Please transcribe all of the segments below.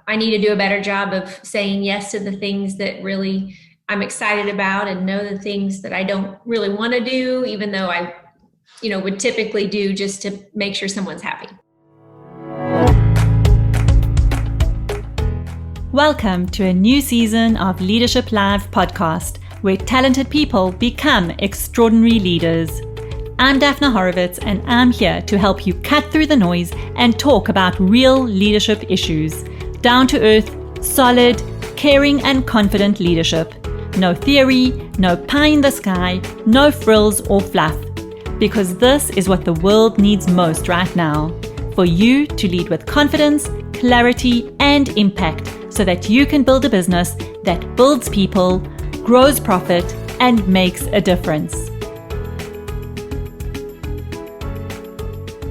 I need to do a better job of saying yes to the things that really I'm excited about and no the things that I don't really want to do, even though I, would typically do just to make sure someone's happy. Welcome to a new season of Leadership Live podcast, where talented people become extraordinary leaders. I'm Daphna Horowitz, and I'm here to help you cut through the noise and talk about real leadership issues. Down to earth, solid, caring and confident leadership. No theory, no pie in the sky, no frills or fluff. Because this is what the world needs most right now. For you to lead with confidence, clarity and impact so that you can build a business that builds people, grows profit and makes a difference.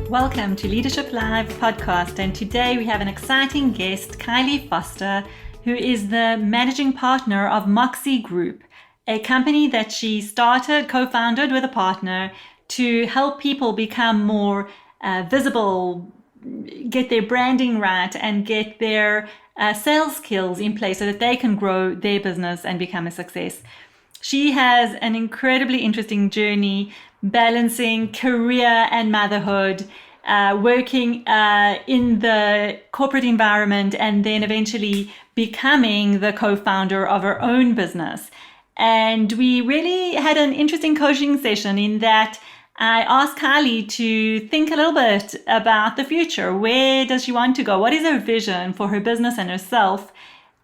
Welcome to Leadership Live podcast, and today we have an exciting guest, Kylie Foster, who is the managing partner of Moxie Group, a company that she co-founded with a partner to help people become more visible, get their branding right and get their sales skills in place so that they can grow their business and become a success. She has an incredibly interesting journey balancing career and motherhood, working in the corporate environment and then eventually becoming the co-founder of her own business. And we really had an interesting coaching session in that I asked Kylie to think a little bit about the future. Where does she want to go? What is her vision for her business and herself?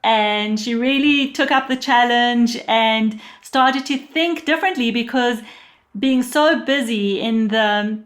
And she really took up the challenge and started to think differently, because being so busy in the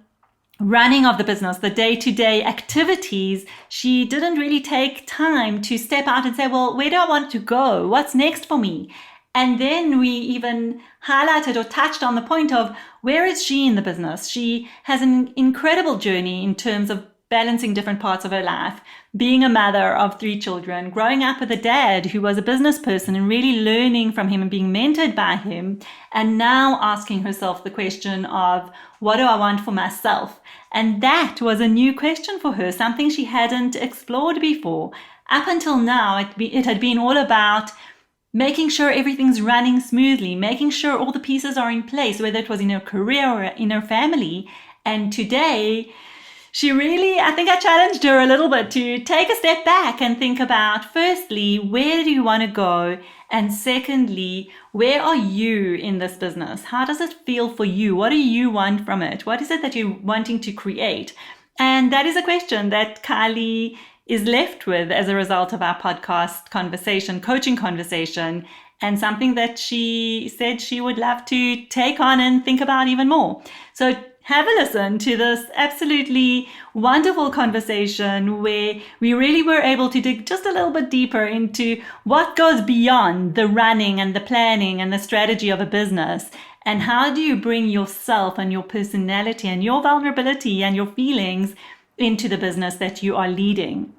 running of the business, the day-to-day activities, she didn't really take time to step out and say, well, where do I want to go? What's next for me? And then we even highlighted or touched on the point of where is she in the business? She has an incredible journey in terms of balancing different parts of her life, being a mother of 3 children, growing up with a dad who was a business person and really learning from him and being mentored by him, and now asking herself the question of, what do I want for myself? And that was a new question for her, something she hadn't explored before. Up until now, it had been all about making sure everything's running smoothly, making sure all the pieces are in place, whether it was in her career or in her family. And today, she really, I think I challenged her a little bit to take a step back and think about, firstly, where do you want to go? And secondly, where are you in this business? How does it feel for you? What do you want from it? What is it that you're wanting to create? And that is a question that Kylie is left with as a result of our podcast conversation, coaching conversation, and something that she said she would love to take on and think about even more. So have a listen to this absolutely wonderful conversation where we really were able to dig just a little bit deeper into what goes beyond the running and the planning and the strategy of a business. And how do you bring yourself and your personality and your vulnerability and your feelings into the business that you are leading?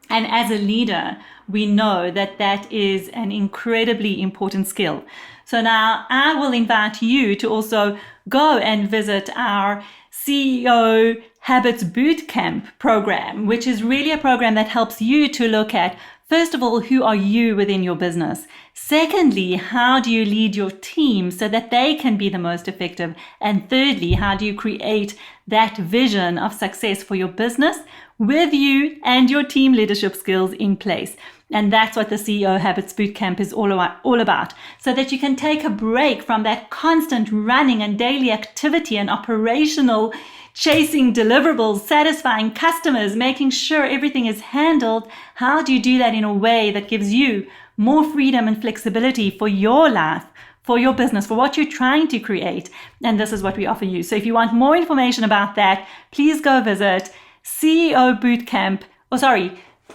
And as a leader, we know that that is an incredibly important skill. So now I will invite you to also go and visit our CEO Habits Bootcamp program, which is really a program that helps you to look at, first of all, who are you within your business? Secondly, how do you lead your team so that they can be the most effective? And thirdly, how do you create that vision of success for your business with you and your team leadership skills in place? And that's what the CEO Habits Bootcamp is all about, so that you can take a break from that constant running and daily activity and operational chasing deliverables, satisfying customers, making sure everything is handled. How do you do that in a way that gives you more freedom and flexibility for your life, for your business, for what you're trying to create? And this is what we offer you. So if you want more information about that, please go visit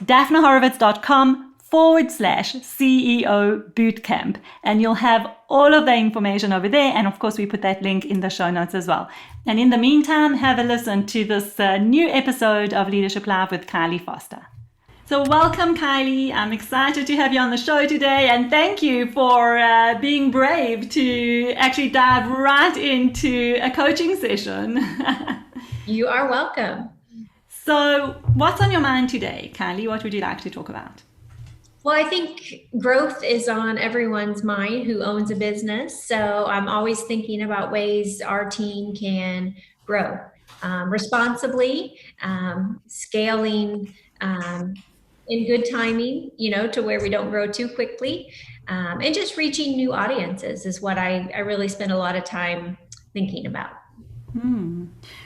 daphnaHorowitz.com/CEO Bootcamp. And you'll have all of the information over there. And of course, we put that link in the show notes as well. And in the meantime, have a listen to this new episode of Leadership Live with Kylie Foster. So welcome, Kylie. I'm excited to have you on the show today, and thank you for being brave to actually dive right into a coaching session. You are welcome. So, what's on your mind today, Kylie? What would you like to talk about? Well, I think growth is on everyone's mind who owns a business. So I'm always thinking about ways our team can grow responsibly, scaling in good timing, to where we don't grow too quickly, and just reaching new audiences is what I really spend a lot of time thinking about.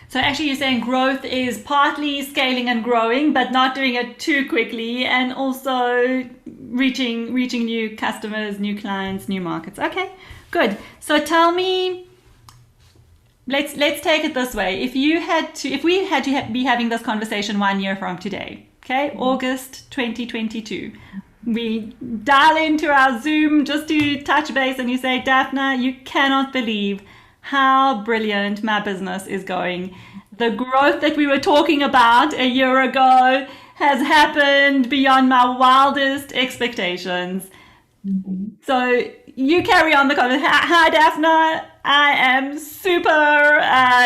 So actually you're saying growth is partly scaling and growing, but not doing it too quickly, and also reaching new customers, new clients, new markets. Okay, good. So tell me, let's take it this way. If we had to be having this conversation 1 year from today, okay, August 2022, we dial into our Zoom just to touch base, and you say, Daphna, you cannot believe how brilliant my business is going. The growth that we were talking about a year ago has happened beyond my wildest expectations. So you carry on the conversation. Hi, Daphna. I am super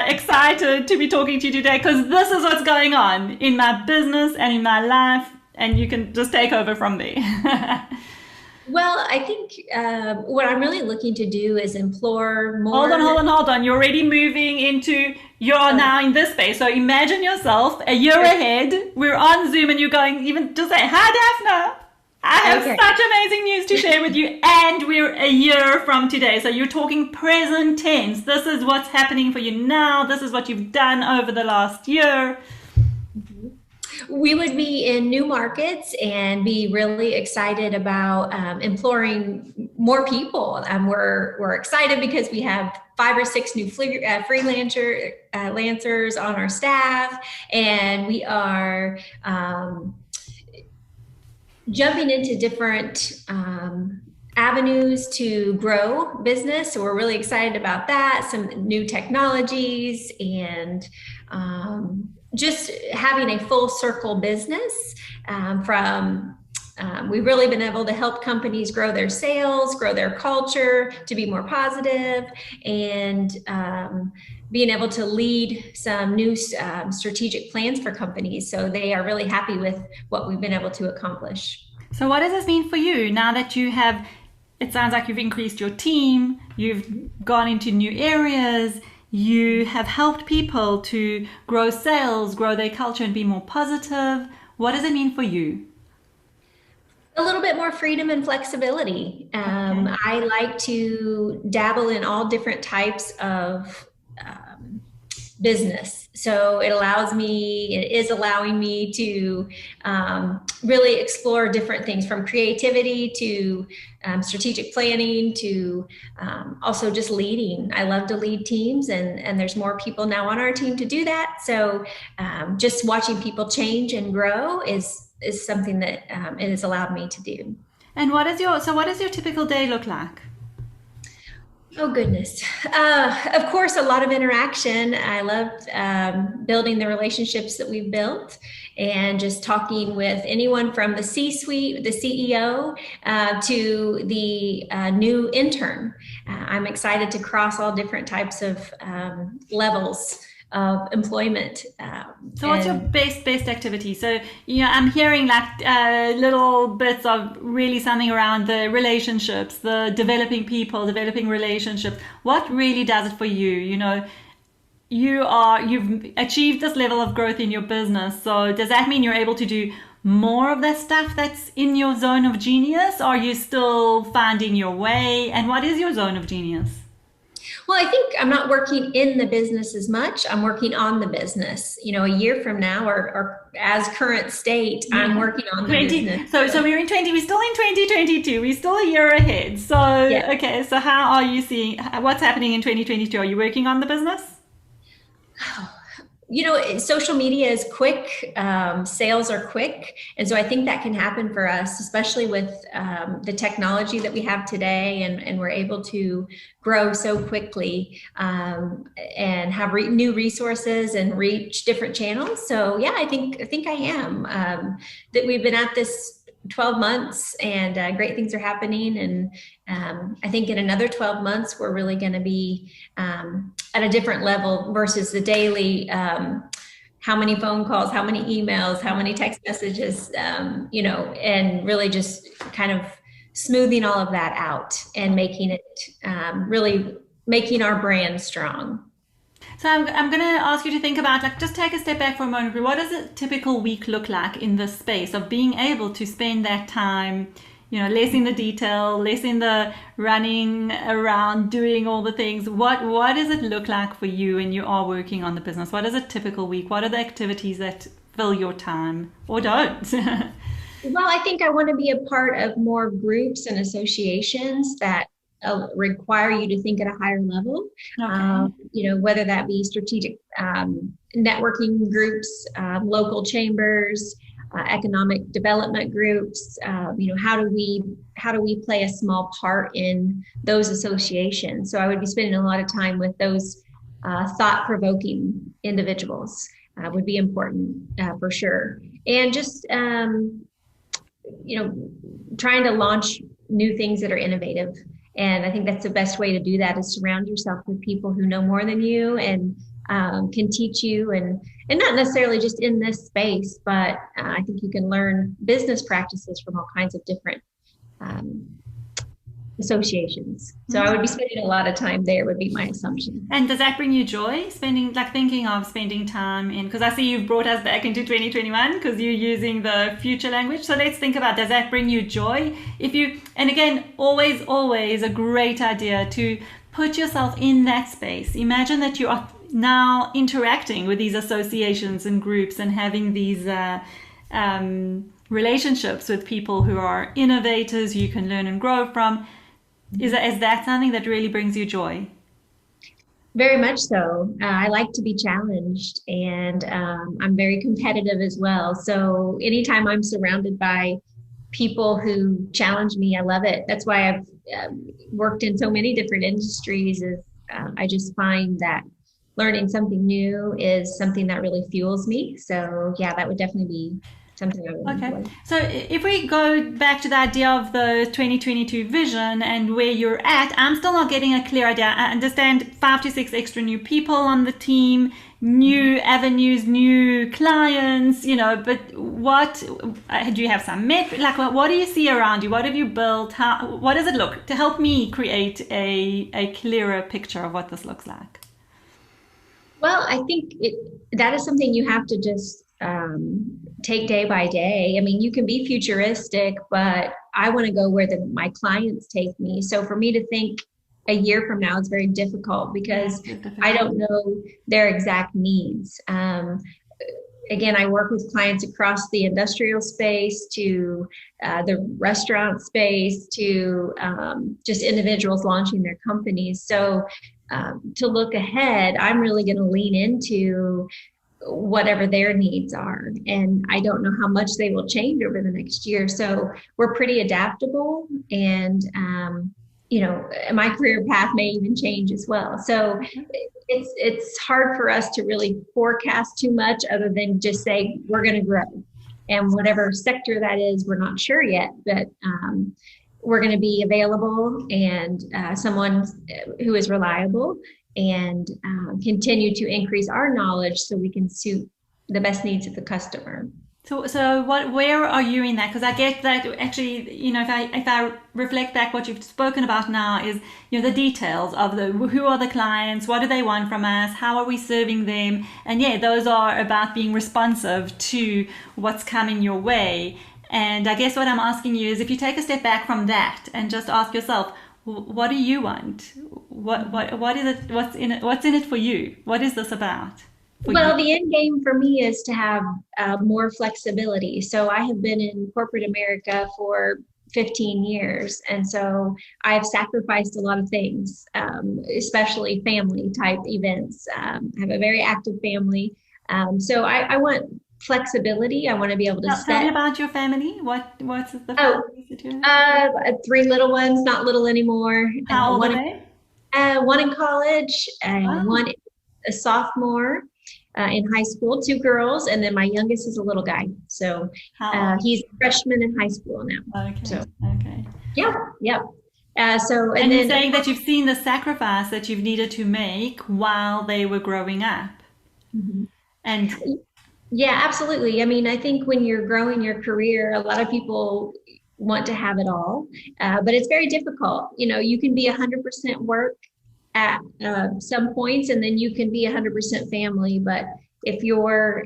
excited to be talking to you today because this is what's going on in my business and in my life, and you can just take over from there. Well, I think what I'm really looking to do is implore more. Hold on. You're already moving into, you're now in this space. So imagine yourself a year ahead. We're on Zoom and you're going, even just say, hi, Daphna. I have such amazing news to share with you. And we're a year from today. So you're talking present tense. This is what's happening for you now. This is what you've done over the last year. We would be in new markets and be really excited about imploring more people. We're excited because we have 5 or 6 new freelancers on our staff, and we are jumping into different avenues to grow business. So we're really excited about that. Some new technologies and just having a full circle business we've really been able to help companies grow their sales, grow their culture to be more positive, and being able to lead some new strategic plans for companies. So they are really happy with what we've been able to accomplish. So what does this mean for you now that you have, it sounds like you've increased your team, you've gone into new areas, you have helped people to grow sales, grow their culture, and be more positive. What does it mean for you? A little bit more freedom and flexibility. I like to dabble in all different types of business. So it is allowing me to really explore different things, from creativity to strategic planning to also just leading. I love to lead teams, and there's more people now on our team to do that. So just watching people change and grow is something that it has allowed me to do. And what does your typical day look like? Oh, goodness. Of course, a lot of interaction. I love building the relationships that we've built and just talking with anyone from the C-suite, the CEO, to the new intern. I'm excited to cross all different types of levels of employment. So what's your best activity? So, I'm hearing like little bits of really something around the relationships, the developing people, developing relationships. What really does it for you? You've achieved this level of growth in your business. So does that mean you're able to do more of that stuff that's in your zone of genius? Or are you still finding your way? And what is your zone of genius? Well, I think I'm not working in the business as much. I'm working on the business. A year from now, or as current state, I'm working on the business. So we're in 20. We're still in 2022. We're still a year ahead. So yeah. Okay. So how are you seeing what's happening in 2022? Are you working on the business? Social media is quick. Sales are quick. And so I think that can happen for us, especially with the technology that we have today, and we're able to grow so quickly and have new resources and reach different channels. So yeah, I think I am. That we've been at this 12 months and great things are happening. And I think in another 12 months, we're really going to be at a different level versus the daily how many phone calls, how many emails, how many text messages, and really just kind of smoothing all of that out and making it really making our brand strong. So I'm going to ask you to think about, like, just take a step back for a moment. What does a typical week look like in this space of being able to spend that time, less in the detail, less in the running around, doing all the things? What does it look like for you when you are working on the business? What is a typical week? What are the activities that fill your time or don't? Well, I think I want to be a part of more groups and associations that require you to think at a higher level. Okay. Whether that be strategic networking groups, local chambers, economic development groups. How do we play a small part in those associations? So I would be spending a lot of time with those thought-provoking individuals. Would be important for sure, and just trying to launch new things that are innovative. And I think that's the best way to do that is surround yourself with people who know more than you and can teach you, and not necessarily just in this space, but I think you can learn business practices from all kinds of different associations. So I would be spending a lot of time there would be my assumption. And does that bring you joy, thinking of spending time in, because I see you've brought us back into 2021 because you're using the future language. So let's think about, does that bring you joy? And again, always a great idea to put yourself in that space. Imagine that you are now interacting with these associations and groups and having these relationships with people who are innovators you can learn and grow from. Is that something that really brings you joy? Very much so. I like to be challenged, and I'm very competitive as well. So anytime I'm surrounded by people who challenge me, I love it. That's why I've worked in so many different industries. I just find that learning something new is something that really fuels me. So yeah, that would definitely be something I would enjoy. So if we go back to the idea of the 2022 vision and where you're at, I'm still not getting a clear idea. I understand 5 to 6 extra new people on the team, new avenues, new clients, but what do you have some metric? Like, what do you see around you? What have you built? What does it look to help me create a clearer picture of what this looks like? Well, I think that is something you have to just take day by day. I mean, you can be futuristic, but I want to go where my clients take me. So for me to think a year from now is very difficult because I don't know their exact needs. Again, I work with clients across the industrial space to the restaurant space to just individuals launching their companies. So to look ahead, I'm really going to lean into whatever their needs are. And I don't know how much they will change over the next year. So we're pretty adaptable, and, my career path may even change as well. So it's hard for us to really forecast too much other than just say, we're going to grow. And whatever sector that is, we're not sure yet, but we're going to be available and someone who is reliable, and continue to increase our knowledge so we can suit the best needs of the customer. So where are you in that? Because I get that actually, if I reflect back, what you've spoken about now is, the details of who are the clients, what do they want from us, how are we serving them? And yeah, those are about being responsive to what's coming your way. And I guess what I'm asking you is, if you take a step back from that and just ask yourself, what do you want? What is it? What's in it for you? What is this about? Well, the end game for me is to have more flexibility. So I have been in corporate America for 15 years. And so I've sacrificed a lot of things, especially family type events. I have a very active family. So I want flexibility. I want to be able to Tell me about your family. What's the family that you have? 3 little ones, not little anymore. How old are they? One in college, and one a sophomore in high school, 2 girls, and then my youngest is a little guy. So he's a freshman in high school now. Okay. So, okay. Yep. And you're saying that you've seen the sacrifice that you've needed to make while they were growing up. Mm-hmm. And Yeah, absolutely. I mean, I think when you're growing your career, a lot of people want to have it all, but it's very difficult. You can be 100% work at some points, and then you can be 100% family. But if you're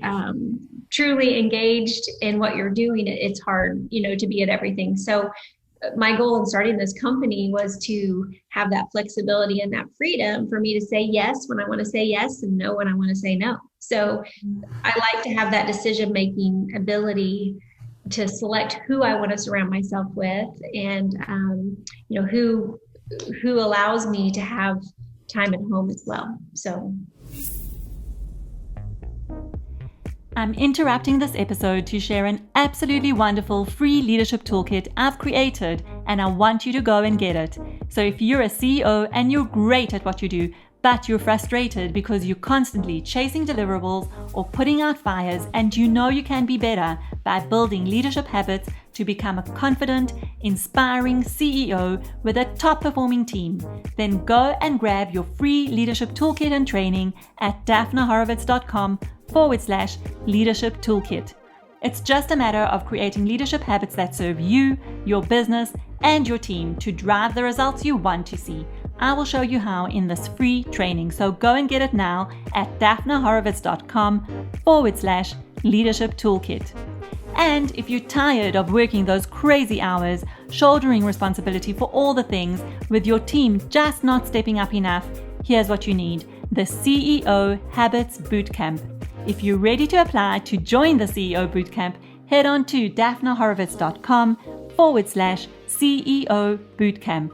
truly engaged in what you're doing, it's hard, to be at everything. So my goal in starting this company was to have that flexibility and that freedom for me to say yes when I want to say yes and no when I want to say no. So I like to have that decision making ability to select who I want to surround myself with, and who allows me to have time at home as well. So I'm interrupting this episode to share an absolutely wonderful free leadership toolkit I've created, and I want you to go and get it. So if you're a CEO and you're great at what you do, but you're frustrated because you're constantly chasing deliverables or putting out fires, and you know you can be better by building leadership habits to become a confident, inspiring CEO with a top performing team, then go and grab your free leadership toolkit and training at daphnahorovitz.com/leadership toolkit. It's just a matter of creating leadership habits that serve you, your business, and your team to drive the results you want to see. I will show you how in this free training. So go and get it now at daphnahorovitz.com/leadership toolkit. And if you're tired of working those crazy hours, shouldering responsibility for all the things, with your team just not stepping up enough, here's what you need: the CEO Habits Bootcamp. If you're ready to apply to join the CEO Bootcamp, head on to daphnahorovitz.com/CEO Bootcamp.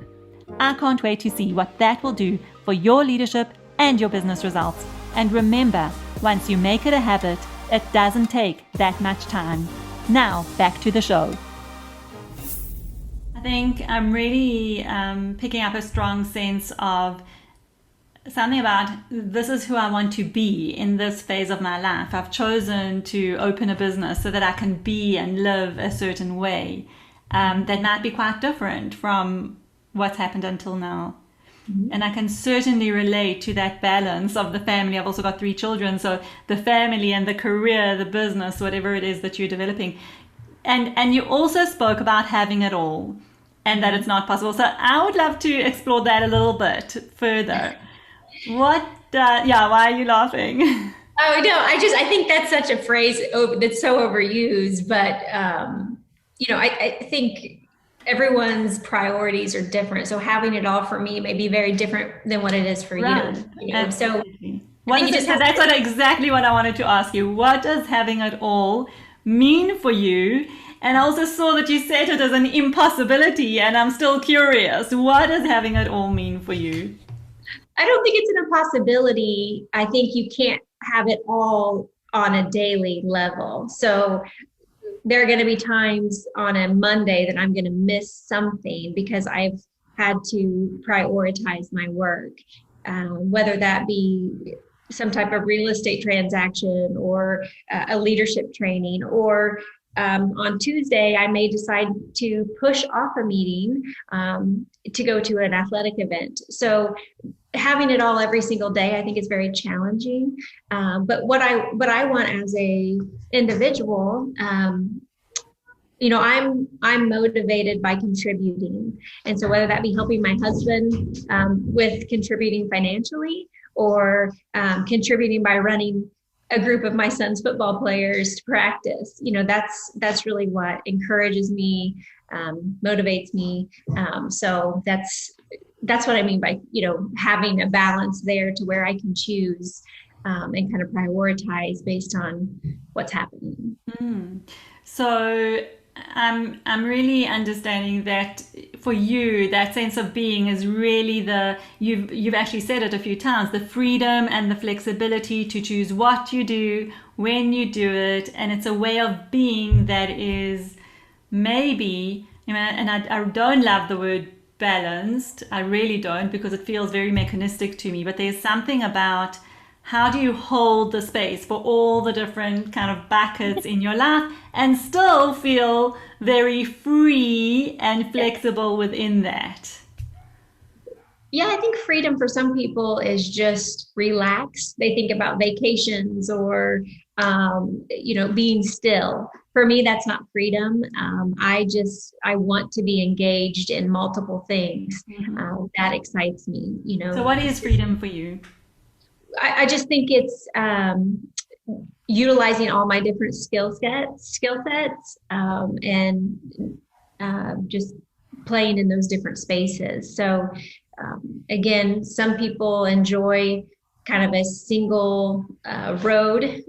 I can't wait to see what that will do for your leadership and your business results. And remember, once you make it a habit, it doesn't take that much time. Now, back to the show. I think I'm really picking up a strong sense of something about this is who I want to be in this phase of my life. I've chosen to open a business so that I can be and live a certain way that might be quite different from what's happened until now. Mm-hmm. And I can certainly relate to that balance of the family. I've also got 3 children, so the family and the career, the business, whatever it is that you're developing. And you also spoke about having it all and that it's not possible. So I would love to explore that a little bit further. Why are you laughing? Oh, no, I think that's such a phrase that's so overused, but, I think everyone's priorities are different. So having it all for me may be very different than what it is for you. So that's exactly what I wanted to ask you. What does having it all mean for you? And I also saw that you said it as an impossibility, and I'm still curious. What does having it all mean for you? I don't think it's an impossibility. I think you can't have it all on a daily level. So there are going to be times on a Monday that I'm going to miss something because I've had to prioritize my work, whether that be some type of real estate transaction or a leadership training, or on Tuesday, I may decide to push off a meeting to go to an athletic event. So having it all every single day, I think is very challenging. But what I want as a individual, I'm motivated by contributing. And so whether that be helping my husband with contributing financially, or contributing by running a group of my son's football players to practice, that's really what encourages me, motivates me. So that's what I mean by, having a balance there to where I can choose and kind of prioritize based on what's happening. So I'm really understanding that for you, that sense of being is really you've actually said it a few times, the freedom and the flexibility to choose what you do, when you do it. And it's a way of being that is maybe, and I don't love the word balanced. I really don't, because it feels very mechanistic to me. But there's something about how do you hold the space for all the different kind of buckets in your life and still feel very free and flexible within that? Yeah, I think freedom for some people is just relax. They think about vacations or being still. For me, that's not freedom. I want to be engaged in multiple things. That excites me, So what is freedom for you? I just think it's utilizing all my different skill sets, and just playing in those different spaces. So again, some people enjoy kind of a single road,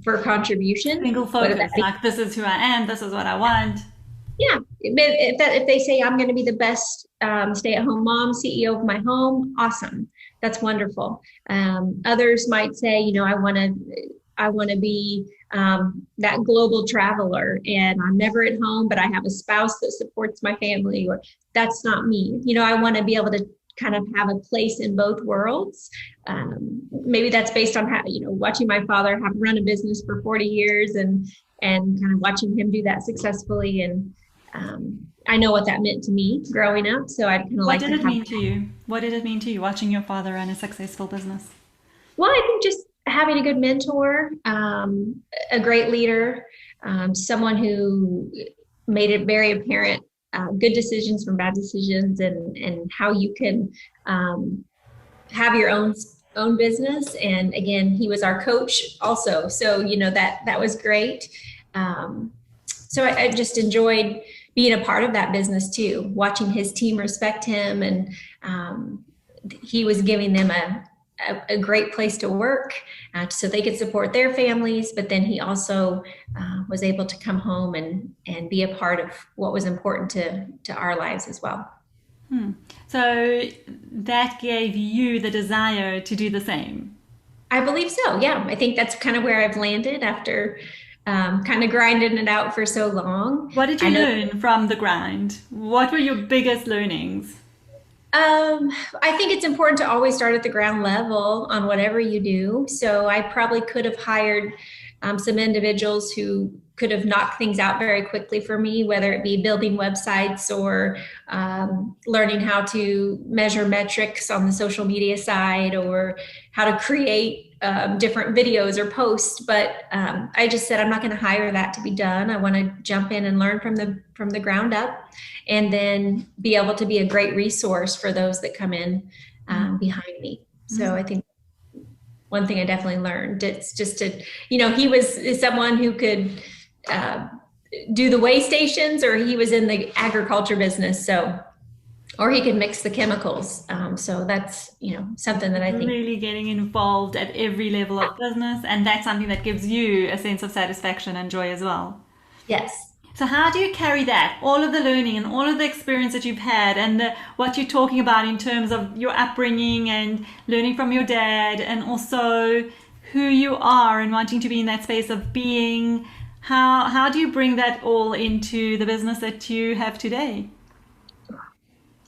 for contribution. Single focus, like this is who I am, this is what I want. Yeah, if they say I'm going to be the best stay-at-home mom, CEO of my home, awesome. That's wonderful. Others might say, I want to be that global traveler, and I'm never at home, but I have a spouse that supports my family. Or that's not me. I want to be able to kind of have a place in both worlds. Maybe that's based on watching my father have run a business for 40 years and kind of watching him do that successfully. And I know what that meant to me growing up. So I'd kind of like to have. What did it mean to you? What did it mean to you watching your father run a successful business? Well, I think just having a good mentor, a great leader, someone who made it very apparent good decisions from bad decisions, and how you can have your own business. And again, he was our coach also. So, that was great. So I just enjoyed being a part of that business too, watching his team respect him. And he was giving them a great place to work so they could support their families. But then he also was able to come home and be a part of what was important to our lives as well. So that gave you the desire to do the same? I believe so. Yeah. I think that's kind of where I've landed after kind of grinding it out for so long. What did you learn from the grind? What were your biggest learnings? I think it's important to always start at the ground level on whatever you do. So I probably could have hired some individuals who could have knocked things out very quickly for me, whether it be building websites or learning how to measure metrics on the social media side, or how to create different videos or posts. But I just said, I'm not going to hire that to be done. I want to jump in and learn from the ground up, and then be able to be a great resource for those that come in behind me. So I think one thing I definitely learned, it's just to, he was someone who could do the way stations, or he was in the agriculture business. So, or he could mix the chemicals. So that's, something that I think. Really getting involved at every level of business. And that's something that gives you a sense of satisfaction and joy as well. Yes. So how do you carry that, all of the learning and all of the experience that you've had, and what you're talking about in terms of your upbringing and learning from your dad, and also who you are and wanting to be in that space of being, how do you bring that all into the business that you have today?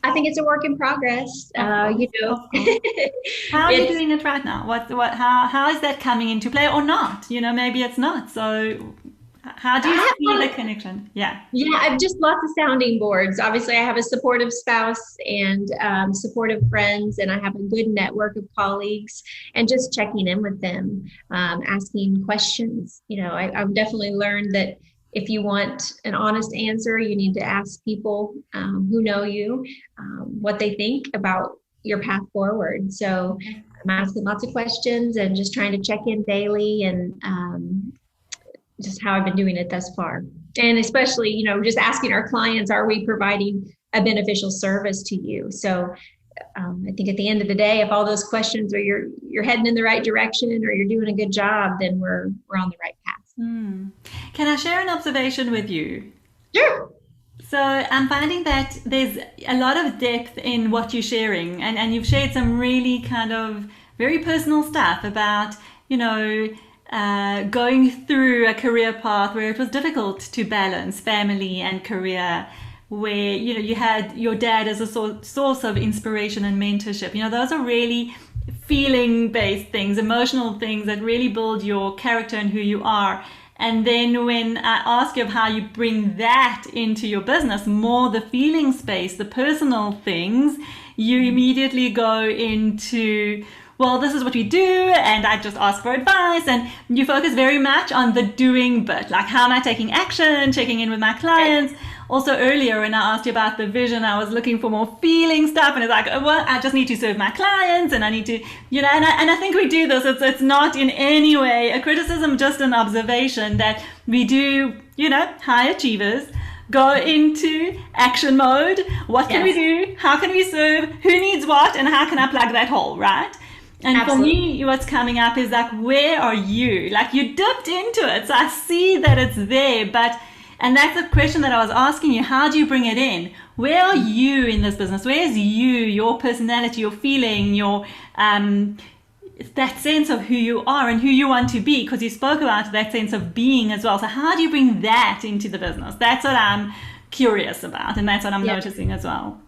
I think it's a work in progress. How are you doing it right now? How is that coming into play, or not? Maybe it's not. So how do you see the connection? Yeah, I've just lots of sounding boards. Obviously, I have a supportive spouse and supportive friends, and I have a good network of colleagues, and just checking in with them, asking questions. I've definitely learned that if you want an honest answer, you need to ask people who know you what they think about your path forward. So I'm asking lots of questions and just trying to check in daily, and just how I've been doing it thus far. And especially, just asking our clients, are we providing a beneficial service to you? So I think at the end of the day, if all those questions are you're heading in the right direction, or you're doing a good job, then we're on the right path. Can I share an observation with you? Sure. So I'm finding that there's a lot of depth in what you're sharing, and you've shared some really kind of very personal stuff about, going through a career path where it was difficult to balance family and career, where you had your dad as a source of inspiration and mentorship. Those are really feeling-based things, emotional things that really build your character and who you are. And then when I ask you of how you bring that into your business, more the feeling space, the personal things, you immediately go into well, this is what we do, and I just ask for advice, and you focus very much on the doing bit, like how am I taking action, checking in with my clients. Also earlier when I asked you about the vision, I was looking for more feeling stuff, and it's like, well, I just need to serve my clients, and I need to, and I think we do this. It's not in any way a criticism, just an observation that we do, high achievers go into action mode. What can we do? How can we serve? Who needs what? And how can I plug that hole, right? And Absolutely. For me, what's coming up is like, where are you? Like, you dipped into it. So I see that it's there, and that's the question that I was asking you. How do you bring it in? Where are you in this business? Where's you, your personality, your feeling, your that sense of who you are and who you want to be? Because you spoke about that sense of being as well. So how do you bring that into the business? That's what I'm curious about, and that's what I'm noticing as well.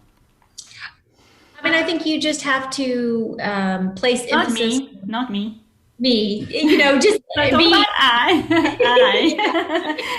I mean, I think you just have to place emphasis. Not me. Me, just be I.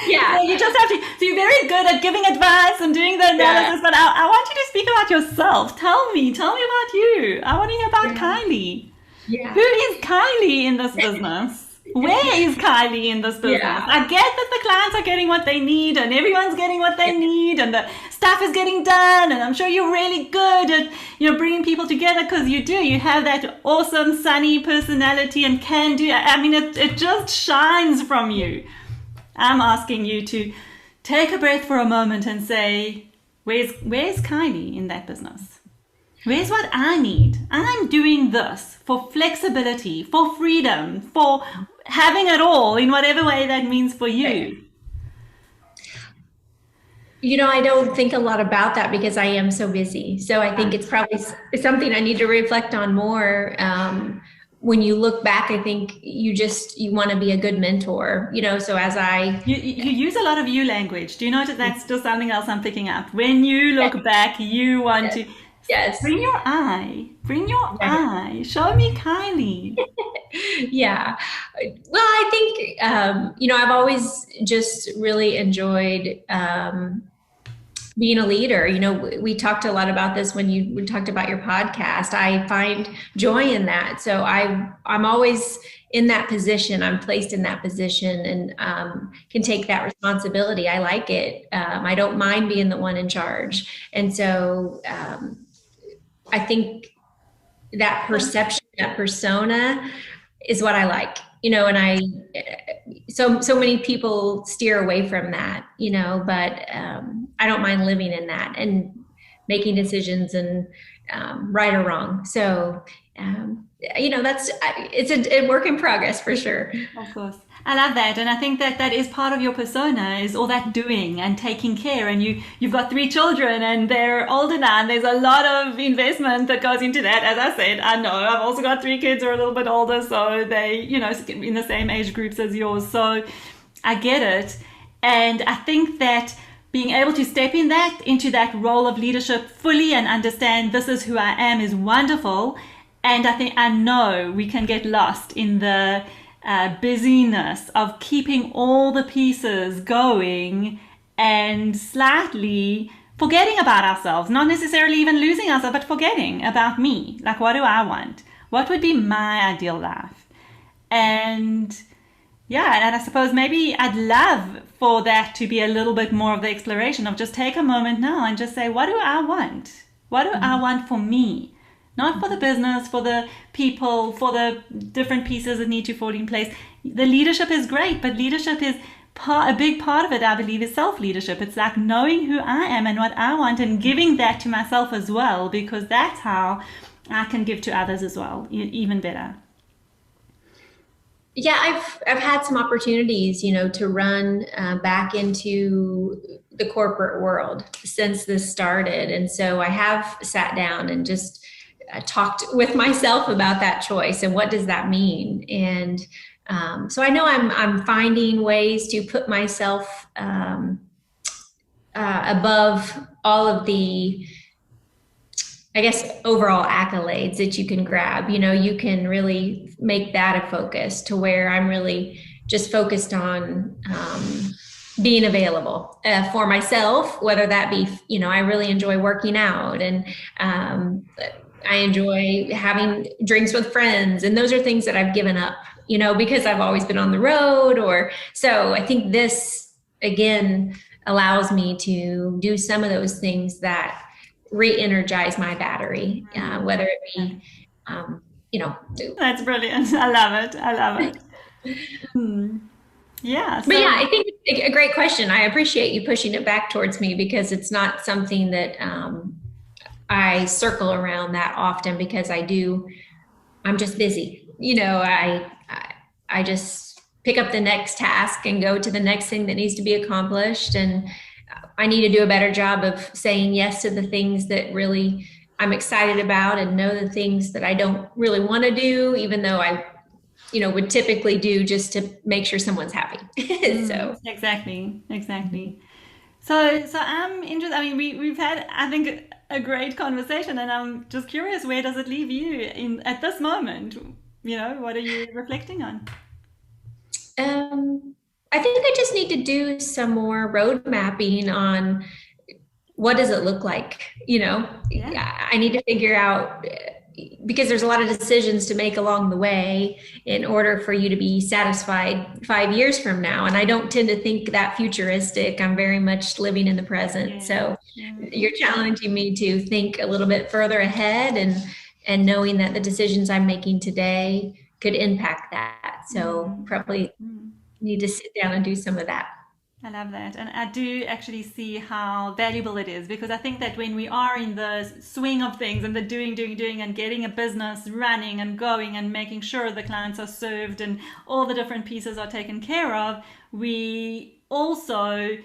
Yeah. So you just have to. So you're very good at giving advice and doing the analysis, but I want you to speak about yourself. Tell me about you. I want to hear about Kylie. Yeah. Who is Kylie in this business? Where is Kylie in this business? Yeah. I get that the clients are getting what they need, and everyone's getting what they need, and the stuff is getting done, and I'm sure you're really good at bringing people together, because you do. You have that awesome sunny personality and can do. I mean, it just shines from you. I'm asking you to take a breath for a moment and say, where's Kylie in that business? Where's what I need? I'm doing this for flexibility, for freedom, for having it all in whatever way that means for you. I don't think a lot about that because I am so busy. So I think it's probably something I need to reflect on more. When you look back, I think you want to be a good mentor, so as you use a lot of you language. Do you notice that's just something else I'm picking up? When you look back, you want to... Yes. Bring your eye. Show me Kylie. Yeah. Well, I think, I've always just really enjoyed being a leader. We talked a lot about this when we talked about your podcast. I find joy in that. So I'm always in that position. I'm placed in that position and can take that responsibility. I like it. I don't mind being the one in charge. And so I think that perception, that persona is what I like, and so many people steer away from that, but I don't mind living in that and making decisions and right or wrong. So, it's a work in progress for sure. Of course. I love that. And I think that is part of your persona, is all that doing and taking care. And you've got 3 children and they're older now, and there's a lot of investment that goes into that. As I said, I know I've also got 3 kids who are a little bit older, so they, in the same age groups as yours. So I get it. And I think that being able to step into that role of leadership fully and understand this is who I am is wonderful. And I know we can get lost in the busyness of keeping all the pieces going and slightly forgetting about ourselves, not necessarily even losing ourselves, but forgetting about me. Like, what do I want? What would be my ideal life? And I suppose maybe I'd love for that to be a little bit more of the exploration of just take a moment now and just say, what do I want? What do I want for me? Not for the business, for the people, for the different pieces that need to fall in place. The leadership is great, but leadership is a big part of it, I believe, is self-leadership. It's like knowing who I am and what I want and giving that to myself as well, because that's how I can give to others as well, even better. Yeah, I've had some opportunities, to run back into the corporate world since this started. And so I have sat down and just talked with myself about that choice and what does that mean. And so I know I'm finding ways to put myself above all of the, I guess, overall accolades that you can grab. You can really make that a focus to where I'm really just focused on being available for myself, whether that be, I really enjoy working out and I enjoy having drinks with friends. And those are things that I've given up, because I've always been on the road so I think this again allows me to do some of those things that re-energize my battery, whether it be, That's brilliant. I love it. Yeah. But yeah, I think it's a great question. I appreciate you pushing it back towards me because it's not something that I circle around that often because I'm just busy. I just pick up the next task and go to the next thing that needs to be accomplished. And I need to do a better job of saying yes to the things that really I'm excited about and know the things that I don't really want to do, even though I would typically do just to make sure someone's happy. So exactly. So I'm interested. I mean, we've had, I think, a great conversation, and I'm just curious, where does it leave you at this moment? What are you reflecting on? I think I just need to do some more road mapping on what does it look like. I need to figure out, because there's a lot of decisions to make along the way in order for you to be satisfied 5 years from now. And I don't tend to think that futuristic. I'm very much living in the present. Yeah. So you're challenging me to think a little bit further ahead and knowing that the decisions I'm making today could impact that. So probably need to sit down and do some of that. I love that. And I do actually see how valuable it is, because I think that when we are in the swing of things and the doing and getting a business running and going and making sure the clients are served and all the different pieces are taken care of, we also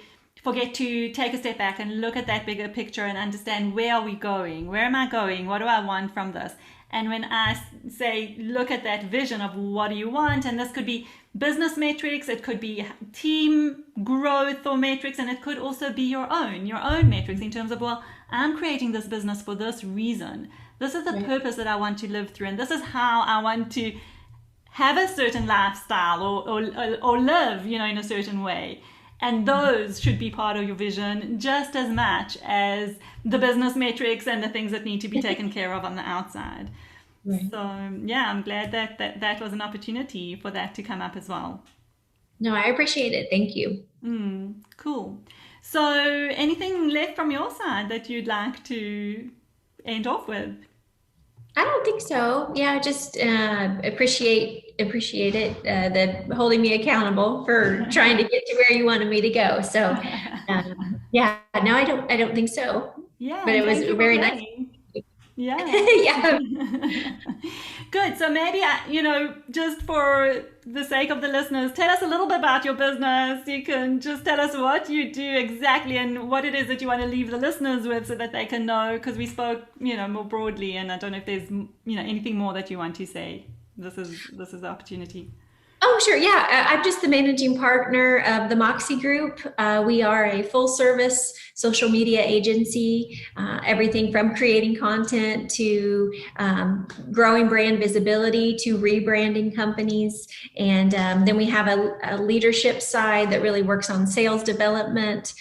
forget to take a step back and look at that bigger picture and understand, where are we going? Where am I going? What do I want from this? And when I say, look at that vision of what do you want, and this could be business metrics, it could be team growth or metrics, and it could also be your own metrics in terms of, well, I'm creating this business for this reason. This is the purpose that I want to live through, and this is how I want to have a certain lifestyle or live, in a certain way. And those should be part of your vision just as much as the business metrics and the things that need to be taken care of on the outside. Right. So, yeah, I'm glad that was an opportunity for that to come up as well. No, I appreciate it. Thank you. Cool. So anything left from your side that you'd like to end off with? I don't think so. Yeah, just appreciate it, the holding me accountable for trying to get to where you wanted me to go. So, yeah, no, I don't think so. Yeah, but it was very nice. Yeah. Yeah. Good. So maybe, just for the sake of the listeners, tell us a little bit about your business. You can just tell us what you do exactly and what it is that you want to leave the listeners with so that they can know, because we spoke, more broadly, and I don't know if there's, anything more that you want to say. This is the opportunity. Oh, sure. Yeah. I'm just the managing partner of the Moxie Group. We are a full service social media agency, everything from creating content to growing brand visibility to rebranding companies. And then we have a leadership side that really works on sales development,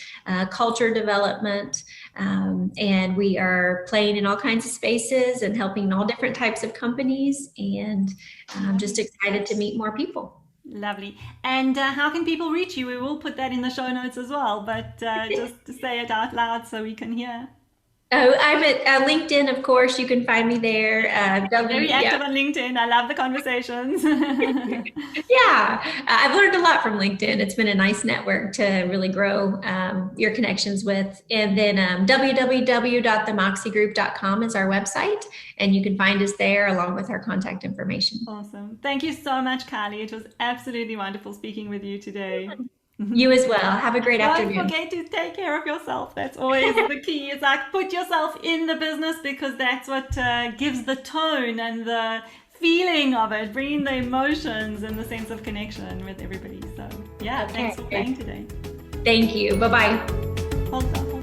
culture development. And we are playing in all kinds of spaces and helping all different types of companies. And I'm just excited to meet more people. Lovely. And how can people reach you? We will put that in the show notes as well, but just to say it out loud so we can hear. Oh, I'm at LinkedIn, of course. You can find me there. Very active on LinkedIn. I love the conversations. Yeah, I've learned a lot from LinkedIn. It's been a nice network to really grow your connections with. And then www.themoxiegroup.com is our website, and you can find us there along with our contact information. Awesome. Thank you so much, Kylie. It was absolutely wonderful speaking with you today. You as well. Have a great afternoon. Don't forget to take care of yourself. That's always the key. It's like, put yourself in the business, because that's what gives the tone and the feeling of it, bringing the emotions and the sense of connection with everybody. So, yeah, Thanks for playing today. Thank you. Bye-bye. Hold on.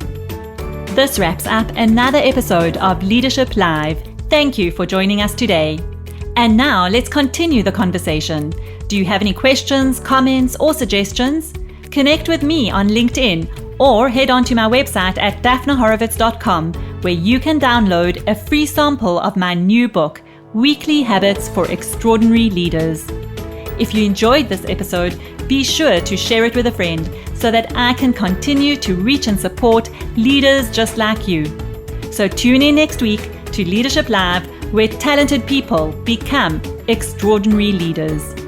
This wraps up another episode of Leadership Live. Thank you for joining us today. And now let's continue the conversation. Do you have any questions, comments, or suggestions? Connect with me on LinkedIn or head on to my website at daphnahorovitz.com, where you can download a free sample of my new book, Weekly Habits for Extraordinary Leaders. If you enjoyed this episode, be sure to share it with a friend so that I can continue to reach and support leaders just like you. So tune in next week to Leadership Live, where talented people become extraordinary leaders.